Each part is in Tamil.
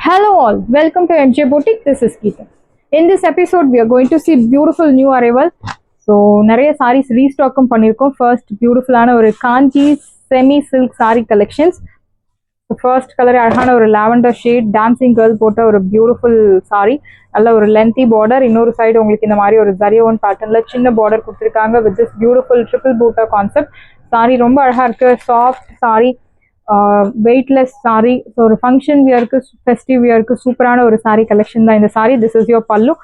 Hello all, welcome to MJ Boutique. This is Geeta. In this episode, we are going to see beautiful new arrival. So, நிறைய sarees restockum பண்ணிருக்கோம். First, beautiful-ஆன ஒரு காஞ்சி semi silk saree collections. The first color அழகான ஒரு lavender shade, dancing girl போட்ட ஒரு beautiful saree. நல்ல ஒரு lengthy border. இன்னொரு side உங்களுக்கு இந்த மாதிரி ஒரு zari-on patternல சின்ன border கொடுத்திருக்காங்க with this beautiful triple buta concept. Saree ரொம்ப அழகா இருக்கு, soft saree. Weightless saree, so ஒரு function wear க்கு festive wear க்கு சூப்பரான ஒரு saree collection தான் இந்த saree. This is your pallu,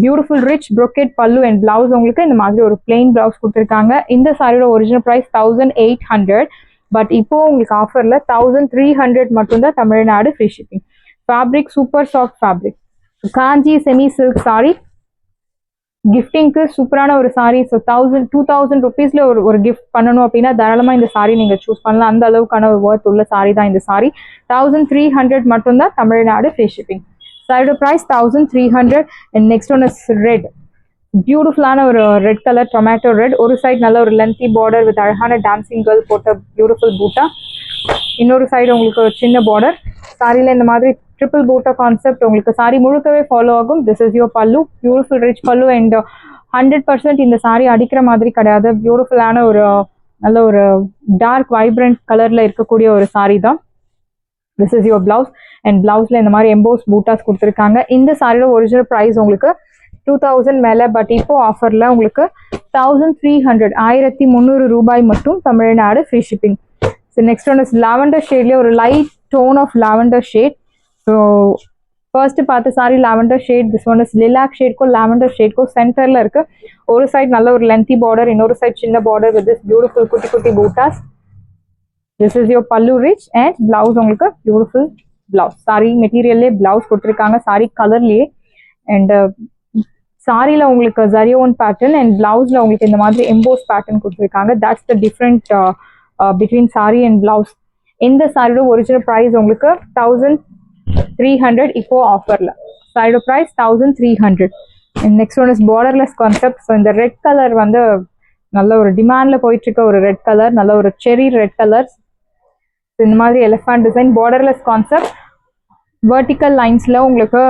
beautiful rich brocade pallu and blouse உங்களுக்கு இந்த மாதிரி ஒரு plain blouse கொடுத்திருக்காங்க. இந்த சாரியோட ஒரிஜினல் பிரைஸ் 1800, பட் இப்போ உங்களுக்கு ஆஃபர்ல 1300 மட்டும்தான், Tamil Nadu free shipping. Fabric super soft fabric, Kanchi semi silk sari. கிஃப்டிங்க்கு சூப்பரான ஒரு சாரீ. ஸோ 2000 ருபீஸ்ல ஒரு கிஃப்ட் பண்ணணும் அப்படின்னா தாராளமாக இந்த சாரீ நீங்கள் சூஸ் பண்ணலாம். அந்த அளவுக்கான ஒரு ஒர்த் உள்ள சாரீ தான் இந்த சாரீ. 1300 மட்டும்தான், தமிழ்நாடு ஃப்ரீ ஷிப்பிங். சாரியோட price 1300. And next one is red. பியூட்டிஃபுல்லான ஒரு ரெட் கலர், டொமேட்டோ ரெட். ஒரு சைட் நல்ல ஒரு லென்த்தி பார்டர் வித் அழகான டான்சிங் கேர்ள் போட்ட பியூட்டிஃபுல் பூட்டா. இன்னொரு சைடு உங்களுக்கு ஒரு சின்ன பார்டர். சாரியில் இந்த மாதிரி ட்ரிபிள் பூட்டா கான்செப்ட் உங்களுக்கு சாரி முழுக்கவே ஃபாலோ ஆகும். This is your pallu, beautiful rich pallu. And 100% இந்த சாரி அடிக்கிற மாதிரி கிடையாது. பியூட்டிஃபுல்லான ஒரு நல்ல ஒரு டார்க் வைப்ரண்ட் கலர்ல இருக்கக்கூடிய ஒரு சாரி தான். This is your blouse. And பிளவுஸ்ல இந்த மாதிரி எம்போஸ் பூட்டாஸ் கொடுத்துருக்காங்க. இந்த சாரியோட ஒரிஜினல் ப்ரைஸ் உங்களுக்கு 2000 மேலே, பட் இப்போ ஆஃபர்ல உங்களுக்கு 1300, 1300 ரூபாய் மட்டும், Tamil Nadu free shipping. So next one is lavender ஷேட்லேயே ஒரு light tone of lavender shade. So first பார்த்த sari lavender shade, this one is lilac ஷேட்க்கும் லாவெண்டர் ஷேட்க்கும் சென்டர்ல இருக்கு. ஒரு சைட் நல்ல ஒரு லென்த்தி பார்டர், இன்னொரு சைட் சின்ன பார்டர் வித் திஸ் பியூட்டிஃபுல் குட்டி குட்டி butas. This is your pallu rich and blouse உங்களுக்கு பியூட்டிஃபுல் பிளவுஸ். சாரி மெட்டீரியல்லே பிளவுஸ் கொடுத்துருக்காங்க, சாரி கலர்லயே. அண்ட் சாரியில் உங்களுக்கு ஜரி-ஓன் பேட்டர்ன் அண்ட் பிளவுஸ்ல உங்களுக்கு இந்த மாதிரி எம்போஸ் பேட்டர்ன் கொடுத்துருக்காங்க. That's the different between sari and blouse. இந்த சாரியோட ஒரிஜினல் ப்ரைஸ் உங்களுக்கு 1300, இப்போ ஆஃபர்ல. சாரியோட price 1300. Next one is borderless concept. So இந்த ரெட் கலர் வந்து நல்ல ஒரு டிமாண்ட்ல போயிட்டு இருக்க ஒரு ரெட் கலர், நல்ல ஒரு செரி ரெட் கலர். இந்த மாதிரி elephant design, borderless concept. Vertical லைன்ஸ்ல உங்களுக்கு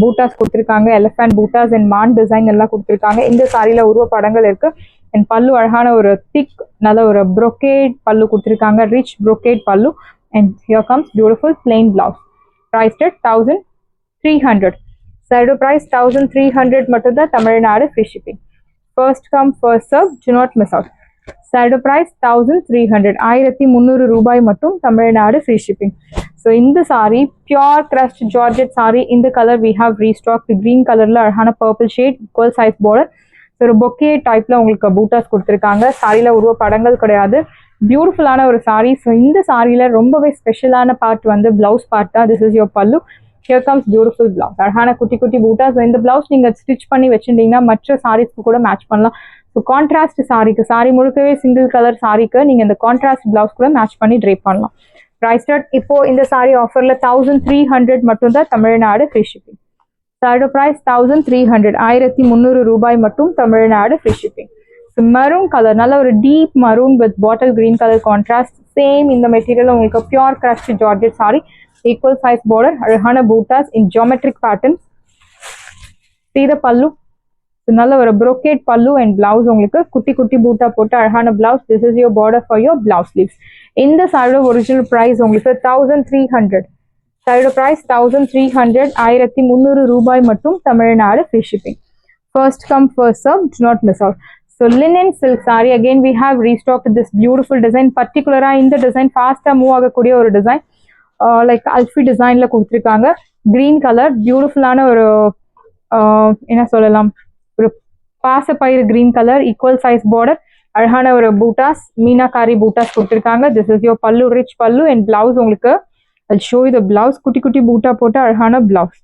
பூட்டாஸ் கொடுத்துருக்காங்க, எலிஃபண்ட் பூட்டாஸ் அண்ட் மான் டிசைன் எல்லாம் கொடுத்துருக்காங்க. இந்த சாரியில உருவ படங்கள் இருக்கு. அண்ட் பல்லு அழகான ஒரு திக் நல்ல ஒரு brocade பல்லு கொடுத்துருக்காங்க, rich brocade pallu. And here comes beautiful plain blouse. priced at 1300. சாரியோட பிரைஸ் 1300 மட்டும்தான், Tamil Nadu free shipping. First come first serve, do not miss out. சாரியோட பிரைஸ் 1300, 1300 ரூபாய் மட்டும், தமிழ்நாடு ஃப்ரீ ஷிப்பிங். ஸோ இந்த sari pure crushed georgette sari. இந்த colour we have restock. Green கலர்ல அழகான purple shade, equal size border. So ஒரு பொக்கே டைப்ல உங்களுக்கு பூட்டாஸ் கொடுத்துருக்காங்க. சாரியில உருவ படங்கள் கிடையாது. பியூட்டிஃபுல்லான ஒரு சாரி. ஸோ இந்த சாரியில ரொம்பவே ஸ்பெஷலான பார்ட் வந்து பிளவுஸ் பார்ட் தான். திஸ் இஸ் யோர் பல்லு. Here comes beautiful blouse. அழகான குட்டி குட்டி பூட்டாஸ். இந்த பிளவுஸ் நீங்க ஸ்டிச் பண்ணி வச்சிருந்தீங்கன்னா மற்ற சாரீஸ்க்கு கூட மேட்ச் பண்ணலாம். ஸோ கான்ட்ராஸ்ட் சாரிக்கு, சாரி முழுக்கவே சிங்கிள் கலர் சாரிக்கு நீங்க இந்த கான்ட்ராஸ்ட் பிளவுஸ் கூட மேட்ச் பண்ணி ட்ரேப் பண்ணலாம். பிரைஸ் ஸ்டார்ட் இப்போ இந்த சாரி ஆஃபர்ல 1300 மட்டும் தான், தமிழ்நாடு ஃப்ரீ ஷிப்பிங். சாரியோட பிரைஸ் 1300, 1300 ரூபாய் மட்டும், Tamil Nadu free shipping. Maroon colour, நல்ல ஒரு deep maroon with bottle green colour contrast. Same இந்த மெட்டீரியல் உங்களுக்கு pure crushed georgette sorry, equal size border, அழகான பூட்டாஸ் இன் ஜியோமெட்ரிக் பேட்டர்ன். சீத பல்லு, நல்ல ஒரு brocade பல்லு அண்ட் பிளவுஸ் உங்களுக்கு குட்டி குட்டி பூட்டா போட்டு அழகான blouse. This is your border for your blouse sleeves. இந்த சாரியோட ஒரிஜினல் பிரைஸ் உங்களுக்கு 1300. சாரியோட பிரைஸ் 1300, 1300 ரூபாய் மட்டும், Tamil Nadu free shipping. First come first serve, do not miss out. So linen silk saree, again we have restocked this beautiful design. particular இந்த டிசைன் ஃபாஸ்டா மூவ் ஆகக்கூடிய ஒரு டிசைன். லைக் அல்ஃபி டிசைன்ல கொடுத்துருக்காங்க. கிரீன் கலர், பியூட்டிஃபுல்லான ஒரு என்ன சொல்லலாம், ஒரு பாசப்பயிறு green colour, equal size border, அழகான ஒரு பூட்டாஸ், மீனாகாரி பூட்டாஸ் கொடுத்துருக்காங்க. This is your pallu, rich pallu. And blouse உங்களுக்கு I'll show you the blouse. குட்டி குட்டி பூட்டா போட்ட அழகான பிளவுஸ்.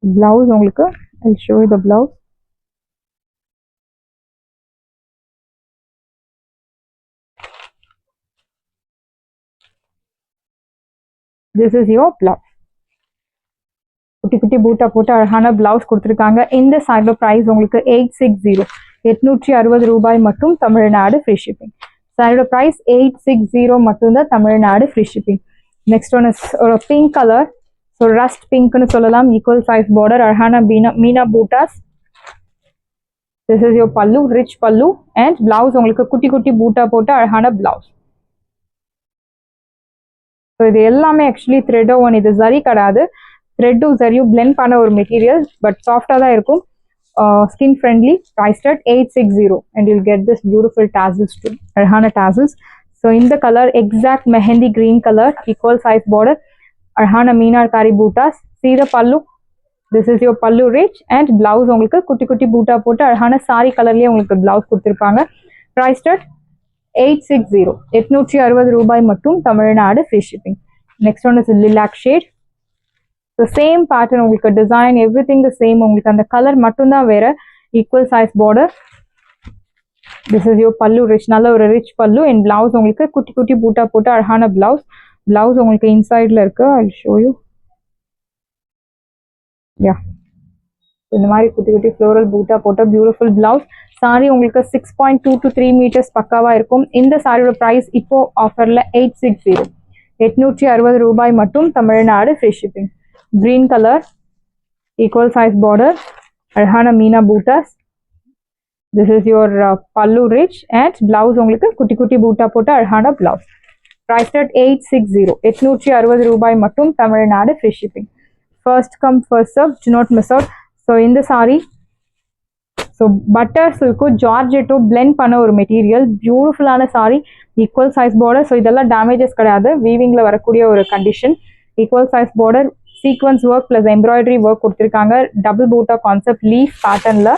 பிளவுஸ் உங்களுக்கு I'll show you the blouse. This is your blouse. குட்டி குட்டி பூட்டா போட்டு அழகான பிளவுஸ் கொடுத்துருக்காங்க. இந்த சாரியோட பிரைஸ் உங்களுக்கு 860. 860 ரூபாய் மட்டும் தமிழ்நாடு ஃப்ரீ ஷிப்பிங். சாரியோட ப்ரைஸ் 860 மட்டும்தான் Tamil Nadu free shipping. Next one is ஒரு பிங்க் கலர். ஸோ ரஸ்ட் பிங்க்னு சொல்லலாம். ஈக்குவல் சைஸ் பார்டர், அழகான Meena buttas. This is your pallu, rich pallu and blouse உங்களுக்கு குட்டி குட்டி பூட்டா போட்டு அழகான பிளவுஸ். ஸோ இது எல்லாமே ஆக்சுவலி த்ரெட் ஓவன், இது சரி கிடையாது. த்ரெட்டும் சரியும் பிளெண்ட் பண்ண ஒரு மெட்டீரியல், பட் சாஃப்டாக தான் இருக்கும். Skin friendly, priced at 860 and you'll get this beautiful tassels too, arhana tassels. So in the color exact mehendi green color, equal size border, arhana meenakari bootas. See the pallu, this is your pallu rich and blouse ungalku kutti kutti boota potu arhana sari color liye ungalku blouse kuduthirupanga. Priced at 860, 860 ரூபாய் மட்டும் Tamil Nadu free shipping. Next one is lilac shade. The same pattern உங்களுக்கு design everything the same, உங்களுக்கு அந்த கலர் மட்டும்தான் வேற. Equal size border. This is your pallu, rich, நல்ல ஒரு ரிச் பல்லு. அண்ட் பிளவுஸ் உங்களுக்கு குட்டி குட்டி பூட்டா போட்டு அழகான பிளவுஸ். பிளவுஸ் உங்களுக்கு இன்சைட்ல இருக்கு. I show you. யா, இந்த மாதிரி குட்டி குட்டி ஃப்ளோரல் பூட்டா போட்ட பியூட்டிஃபுல் பிளவுஸ். சாரி உங்களுக்கு 6.2 to 3 meters பக்காவா இருக்கும். இந்த சாரியோட பிரைஸ் இப்போ ஆஃபர்ல 860, 860 ரூபாய் மட்டும் Tamil Nadu free shipping. Green color, equal size border, arhana meena bootas. This is your pallu rich and blouse உங்களுக்கு குட்டி குட்டி பூட்டா போட்டு அழகான blouse. Priced at 860, 860 ரூபாய் மட்டும் Tamil Nadu free shipping. First come first serve, do not miss out. So இந்த saree, so butter silk georgette blend பண்ண ஒரு மெட்டீரியல், பியூட்டிஃபுல்லான saree, equal size border. So இதெல்லாம் டேமேஜஸ் கிடையாது, வீவிங்ல வரக்கூடிய ஒரு condition. Equal size border, sequence work plus embroidery work கொடுத்திருக்காங்க. டபுள் பூட்டா கான்செப்ட் லீஃப் பேட்டர்ன்ல.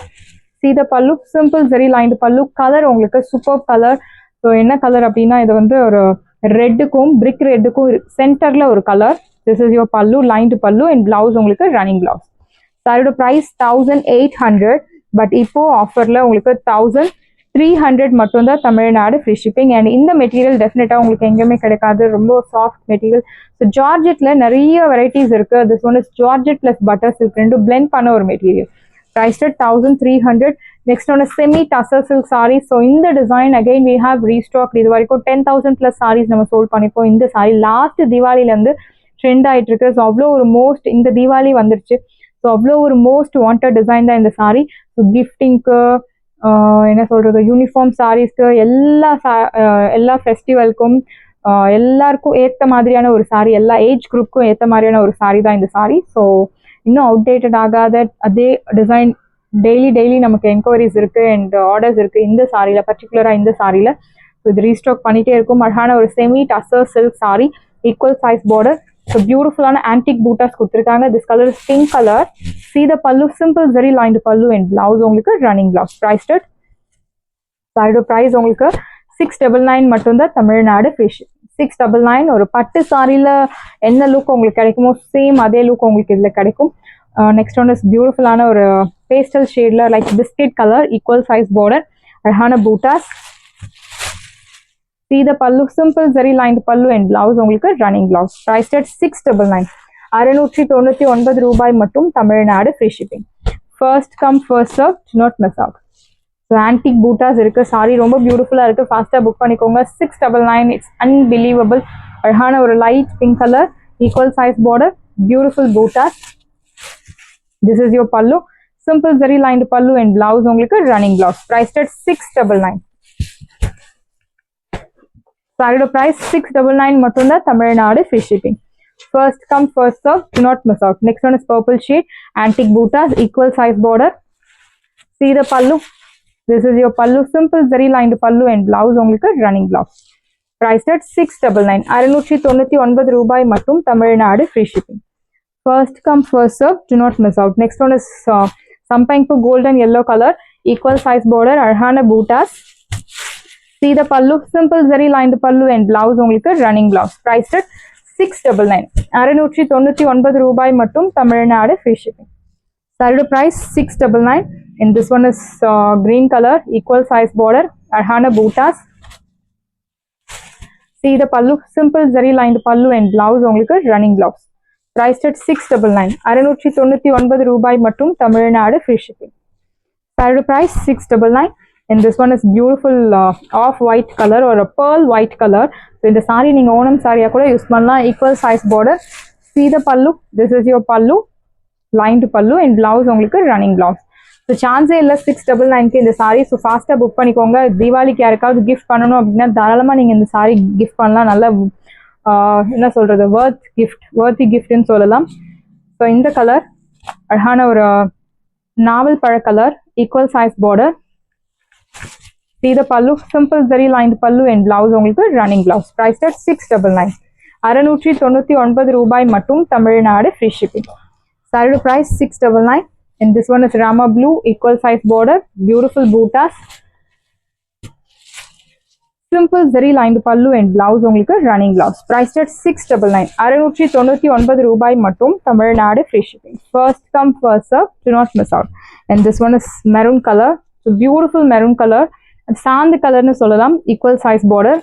See the pallu, simple zari lined pallu. Colour உங்களுக்கு சூப்பர் கலர். ஸோ என்ன கலர் அப்படின்னா இது வந்து ஒரு ரெட்டுக்கும் பிரிக் ரெட்டுக்கும் சென்டர்ல ஒரு colour. This is your pallu, lined pallu and blouse உங்களுக்கு ரன்னிங் பிளவுஸ். சாரியோட ப்ரைஸ் 1800, பட் இப்போ ஆஃபர்ல உங்களுக்கு 1300 மட்டும்தான் தமிழ்நாடு ஃப்ரீ ஷிப்பிங். அண்ட் இந்த மெட்டீரியல் டெஃபினட்டாக உங்களுக்கு எங்கேயுமே கிடைக்காது, ரொம்ப சாஃப்ட் மெட்டீரியல். ஸோ ஜார்ஜெட்ல நிறைய வெரைட்டிஸ் இருக்கு. This one is georgette plus butter silk, ரெண்டும் பிளெண்ட் பண்ண ஒரு material. Priced at 1300. Next one is semi tussar silk sarees. So in the design again we have restocked. இது வரைக்கும் 10,000 plus sarees நம்ம சோல்ட் பண்ணிப்போம். இந்த சாரி லாஸ்ட் தீபாவளில இருந்து ட்ரெண்ட் ஆயிட்டு இருக்கு. ஸோ அவ்வளோ ஒரு மோஸ்ட், இந்த தீபாவளி வந்துருச்சு, ஸோ அவ்வளோ ஒரு மோஸ்ட் வாண்டட் டிசைன் தான் இந்த சாரி. ஸோ கிஃப்டிங்க்கு, என்ன சொல்றது, யூனிஃபார்ம் சாரீஸ்க்கு, எல்லா ஃபெஸ்டிவல்க்கும் எல்லாருக்கும் ஏற்ற மாதிரியான ஒரு சாரி, எல்லா ஏஜ் குரூப்புக்கும் ஏற்ற மாதிரியான ஒரு சாரி தான் இந்த சாரி. ஸோ இன்னும் அவுடேட்டட் ஆகாத அதே டிசைன் டெய்லி நமக்கு என்கொயரிஸ் இருக்கு அண்ட் ஆர்டர்ஸ் இருக்கு இந்த சாரியில, பர்டிகுலரா இந்த சாரியில. ஸோ இது ரீஸ்டாக் பண்ணிட்டே இருக்கும். அழகான ஒரு semi tussar silk sorry, equal size border. So பியூட்டிஃபுல்லான ஆன்டிக் பூட்டாஸ் கொடுத்துருக்காங்க. This colour is pink colour. See the pallu, simple zari lined pallu and blouse உங்களுக்கு running blouse. Priced at, சாரியோட பிரைஸ் உங்களுக்கு 699 மட்டும்தான் தமிழ்நாடு ஃப்ரீ ஷிப்பிங். 699. ஒரு பட்டு சாரியில என்ன லுக் உங்களுக்கு கிடைக்குமோ சேம் அதே லுக் உங்களுக்கு இதுல கிடைக்கும். நெக்ஸ்ட் ஒன் இஸ் பியூட்டிஃபுல்லான ஒரு பேஸ்டல் ஷேட்ல like biscuit colour, equal size border, அழகான butas. See the pallu, simple zari lined pallu and blouse உங்களுக்கு running blouse. Priced at 699, 699 ரூபாய் மட்டும் Tamil Nadu free shipping. First come first serve, do not miss out. So antique buttas இருக்கு. சாரி ரொம்ப பியூட்டிஃபுல்லா இருக்கு, ஃபாஸ்டா புக் பண்ணிக்கோங்க. 699, இட்ஸ் அன்பிலீவபிள். அழகான ஒரு light pink colour, equal size border, beautiful buttas. This is your பல்லு, சிம்பிள் zari lined பல்லு அண்ட் பிளவுஸ் உங்களுக்கு ரன்னிங் பிளவுஸ். Priced at 699. சாரியோட பிரைஸ் 699 மட்டும்தான் Tamil Nadu free shipping. First come first serve, do not miss out. Next one is purple shade, antique bootas, equal size border. See the pallu, this is your pallu, simple zari lined pallu and blouse உங்களுக்கு running blouse. Priced at 699, 699 ரூபாய் மட்டும் Tamil Nadu free shipping. First come first serve, do not miss out. Next one is sampanku golden yellow color, equal size border, அழகான bootas. See the pallu, simple zari lined pallu and blouse உங்களுக்கு running blouse. Priced at 699, 699 ரூபாய் மட்டும் தமிழ்நாடு ஃப்ரீ ஷிப்பிங். சாரியோட price 699. and this one is green color, equal size border, அழகான butas. See the pallu, simple zari lined pallu and blouse உங்களுக்கு running blouse. Priced at 699, 699 ரூபாய் மட்டும் தமிழ்நாடு ஃப்ரீ ஷிப்பிங். சாரியோட price 699. and this one is beautiful off white color or a pearl white color. So இந்த saree நீங்க ஓணம் சாரியா கூட யூஸ் பண்ணலாம். equal size border. See the pallu, this is your pallu, lined pallu and blouse உங்களுக்கு running blouse. ஸோ சான்ஸே இல்லை 699க்கு இந்த சாரீ. ஸோ ஃபாஸ்ட்டாக புக் பண்ணிக்கோங்க. தீபாவளிக்கு யாருக்காவது கிஃப்ட் பண்ணணும் அப்படின்னா தாராளமாக நீங்கள் இந்த சாரீ கிஃப்ட் பண்ணலாம். நல்ல என்ன சொல்கிறது, வர்த்தி கிஃப்ட்னு சொல்லலாம். ஸோ இந்த கலர் அழகான ஒரு நாவல் பழ colour, equal size border. See the pallu, simple zari lined pallu and blouse உங்களுக்கு running blouse. Priced at 699. 699 ரூபாய் மட்டும், Tamil Nadu free shipping. Saree price 699 and this one is Rama blue, equal size border, beautiful bootas. Simple zari lined pallu and blouse உங்களுக்கு running blouse. Priced at 699. 699 ரூபாய் மட்டும், Tamil Nadu free shipping. First come first serve, do not miss out. And this one is maroon color, so beautiful maroon color. சாந்து கலர்னு சொல்லலாம், equal size border.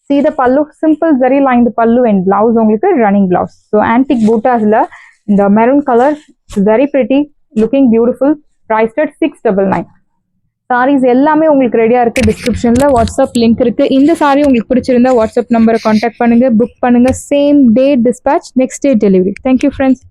See the pallu, simple zari lined pallu and blouse உங்களுக்கு running blouse. So antique bootasல இந்த maroon color, very pretty, looking beautiful. Priced at 699. Saris எல்லாமே உங்களுக்கு ரெடியா இருக்கு. டிஸ்கிரிப்ஷன்ல வாட்ஸ்அப் லிங்க் இருக்கு. இந்த சாரி உங்களுக்கு பிடிச்சிருந்தா வாட்ஸ்அப் நம்பரை கான்டாக்ட் பண்ணுங்க, புக் பண்ணுங்க. Same day dispatch, next day delivery. Thank you friends.